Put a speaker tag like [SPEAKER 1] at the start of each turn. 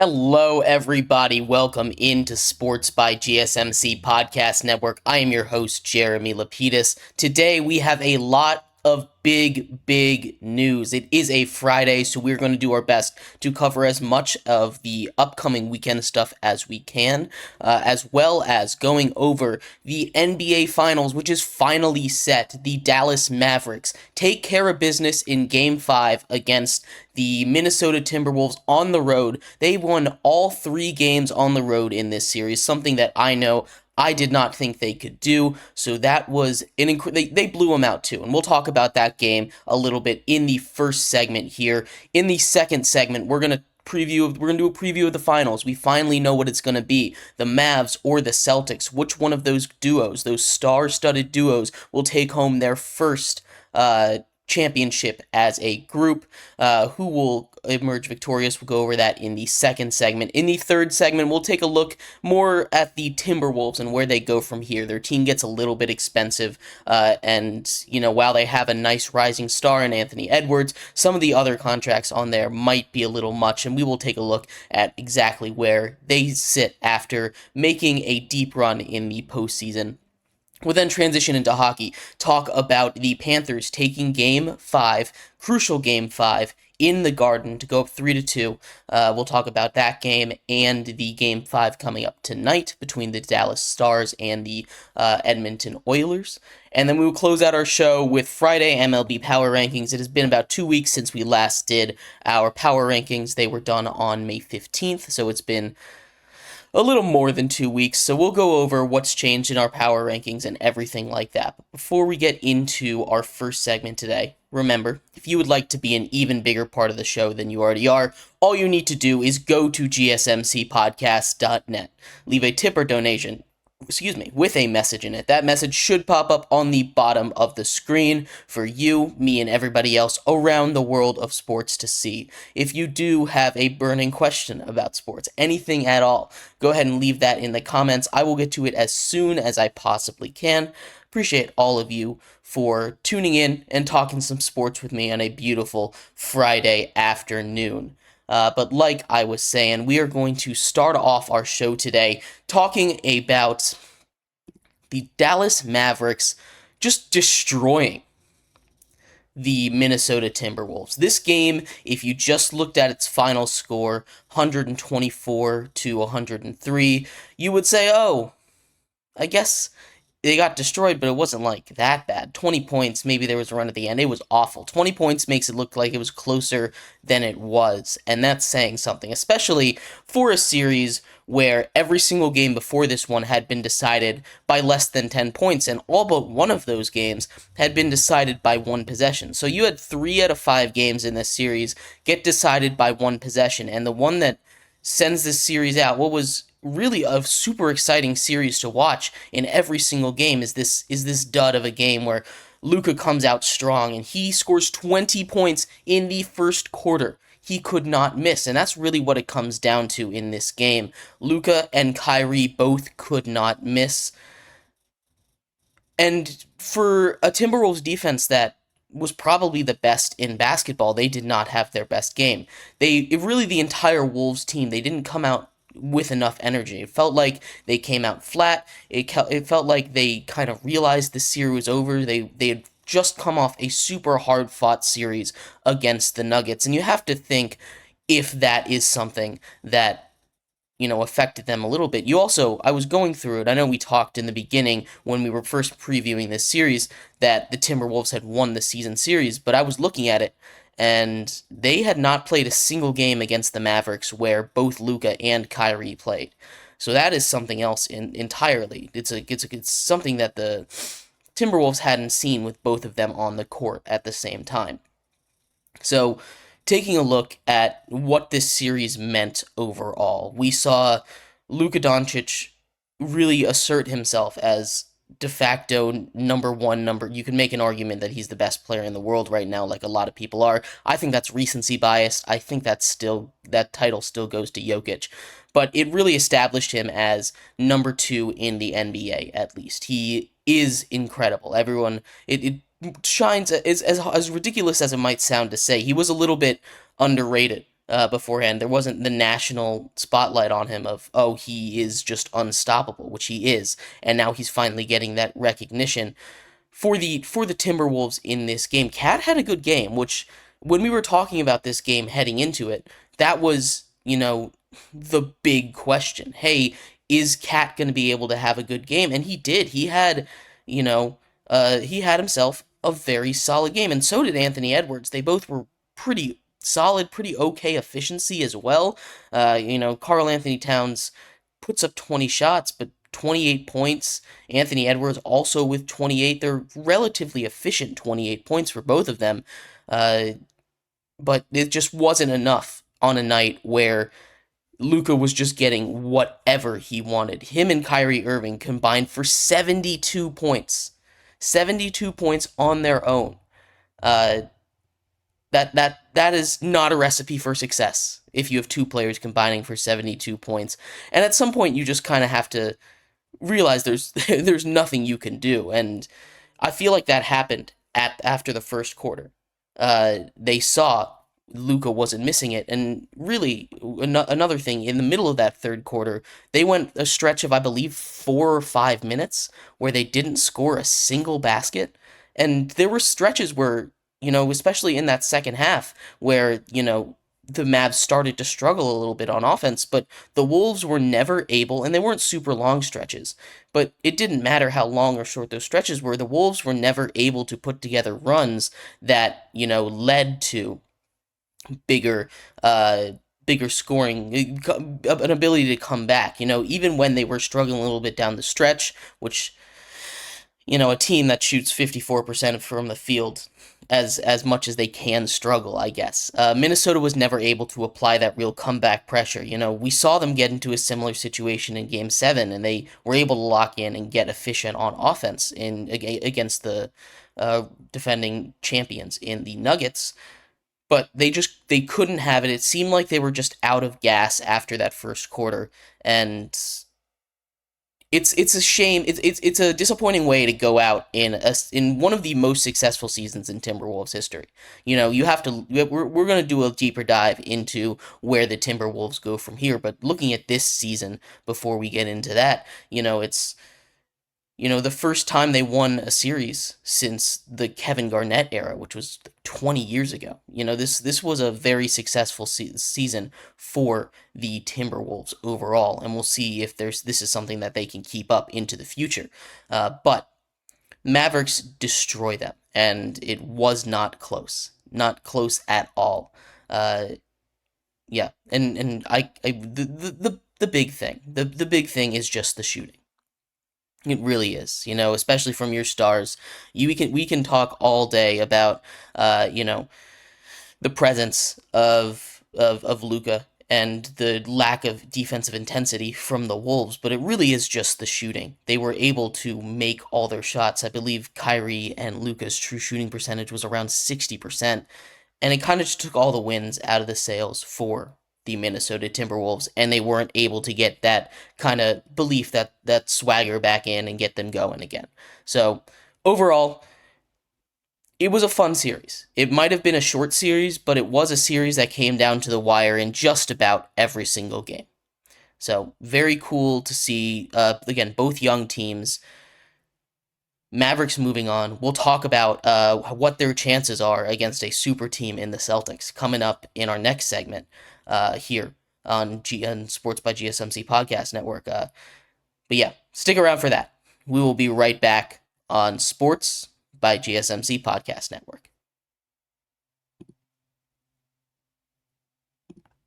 [SPEAKER 1] Hello, everybody. Welcome into Sports by GSMC Podcast Network. I am your host, Jeremy Lapidus. Today, we have a lot of big news. It is a Friday, so we're going to do our best to cover as much of the upcoming weekend stuff as we can, as well as going over the NBA Finals, which is finally set. The Dallas Mavericks take care of business in Game 5 against the Minnesota Timberwolves on the road. They won all 3 games on the road in this series, something that I know I did not think they could do. So that was they blew them out too. And we'll talk about that game a little bit in the first segment here. In the second segment, we're going to do a preview of the finals. We finally know what it's going to be. The Mavs or the Celtics. Which one of those duos, those star-studded duos, will take home their first championship as a group? Who will emerge victorious? We'll go over that in the second segment. In the third segment, we'll take a look more at the Timberwolves and where they go from here. Their team gets a little bit expensive, and while they have a nice rising star in Anthony Edwards, some of the other contracts on there might be a little much, and we will take a look at exactly where they sit after making a deep run in the postseason. We'll then transition into hockey, talk about the Panthers taking Game 5, crucial Game 5, in the Garden to go up 3-2. We'll talk about that game and the Game 5 coming up tonight between the Dallas Stars and the Edmonton Oilers. And then we will close out our show with Friday MLB Power Rankings. It has been about 2 weeks since we last did our Power Rankings. They were done on May 15th, so it's been a little more than 2 weeks, so we'll go over what's changed in our power rankings and everything like that. But before we get into our first segment today, remember, if you would like to be an even bigger part of the show than you already are, all you need to do is go to gsmcpodcast.net, leave a tip or donation, with a message in it. That message should pop up on the bottom of the screen for you, me, and everybody else around the world of sports to see. If you do have a burning question about sports, anything at all, go ahead and leave that in the comments. I will get to it as soon as I possibly can. Appreciate all of you for tuning in and talking some sports with me on a beautiful Friday afternoon. But like I was saying, we are going to start off our show today talking about the Dallas Mavericks just destroying the Minnesota Timberwolves. This game, if you just looked at its final score, 124-103, you would say, oh, I guess they got destroyed, but it wasn't like that bad. 20 points, maybe there was a run at the end. It was awful. 20 points makes it look like it was closer than it was, and that's saying something, especially for a series where every single game before this one had been decided by less than 10 points, and all but one of those games had been decided by one possession. So you had 3 out of 5 games in this series get decided by one possession, and the one that sends this series out, what was really a super exciting series to watch in every single game, is this dud of a game where Luka comes out strong and he scores 20 points in the first quarter. He could not miss, and that's really what it comes down to in this game. Luka and Kyrie both could not miss. And for a Timberwolves defense that was probably the best in basketball, they did not have their best game. The entire Wolves team, they didn't come out with enough energy. It felt like they came out flat. It felt like they kind of realized the series was over. They had just come off a super hard-fought series against the Nuggets, and you have to think if that is something that affected them a little bit. I was going through it. I know we talked in the beginning when we were first previewing this series that the Timberwolves had won the season series, but I was looking at it and they had not played a single game against the Mavericks where both Luka and Kyrie played. So that is something else entirely. It's something that the Timberwolves hadn't seen with both of them on the court at the same time. So, taking a look at what this series meant overall, we saw Luka Doncic really assert himself as de facto number one. You can make an argument that he's the best player in the world right now, like a lot of people are. I think that's recency bias. I think that title still goes to Jokic. But it really established him as number 2 in the NBA, at least. He is incredible. It shines, as ridiculous as it might sound to say, he was a little bit underrated beforehand. There wasn't the national spotlight on him of, oh, he is just unstoppable, which he is, and now he's finally getting that recognition for the Timberwolves in this game. Cat had a good game, which when we were talking about this game heading into it, that was, the big question. Hey, is Cat going to be able to have a good game? And he did. He had himself a very solid game, and so did Anthony Edwards. They both were pretty solid, pretty okay efficiency as well. Karl Anthony Towns puts up 20 shots, but 28 points. Anthony Edwards also with 28. They're relatively efficient 28 points for both of them. But it just wasn't enough on a night where Luka was just getting whatever he wanted. Him and Kyrie Irving combined for 72 points. 72 points on their own. That is not a recipe for success if you have two players combining for 72 points. And at some point you just kind of have to realize there's nothing you can do, and I feel like that happened after the first quarter. They saw Luka wasn't missing it, and really another thing in the middle of that third quarter, they went a stretch of I believe 4 or 5 minutes where they didn't score a single basket, and there were stretches where especially in that second half where the Mavs started to struggle a little bit on offense, but the Wolves were never able, and they weren't super long stretches, but it didn't matter how long or short those stretches were, the Wolves were never able to put together runs that, led to bigger, bigger scoring, an ability to come back, even when they were struggling a little bit down the stretch, which, a team that shoots 54% from the field as much as they can struggle, I guess. Minnesota was never able to apply that real comeback pressure. We saw them get into a similar situation in Game 7, and they were able to lock in and get efficient on offense against the defending champions in the Nuggets. But they couldn't have it. It seemed like they were just out of gas after that first quarter, and it's a shame. It's a disappointing way to go out in one of the most successful seasons in Timberwolves history. You have to. We're going to do a deeper dive into where the Timberwolves go from here. But looking at this season before we get into that, it's the first time they won a series since the Kevin Garnett era, which was 20 years ago. This was a very successful season for the Timberwolves overall, and we'll see if this is something that they can keep up into the future. But Mavericks destroy them, and it was not close at all. Yeah, and the big thing, the big thing is just the shooting. It really is, especially from your stars. We can talk all day about, the presence of Luka and the lack of defensive intensity from the Wolves, but it really is just the shooting. They were able to make all their shots. I believe Kyrie and Luka's true shooting percentage was around 60%, and it kind of just took all the wins out of the sails for the Minnesota Timberwolves, and they weren't able to get that kind of belief, that swagger back in and get them going again. So overall, it was a fun series. It might have been a short series, but it was a series that came down to the wire in just about every single game. So very cool to see, again, both young teams. Mavericks moving on. We'll talk about what their chances are against a super team in the Celtics coming up in our next segment here on Sports by GSMC Podcast Network. But yeah, stick around for that. We will be right back on Sports by GSMC Podcast Network.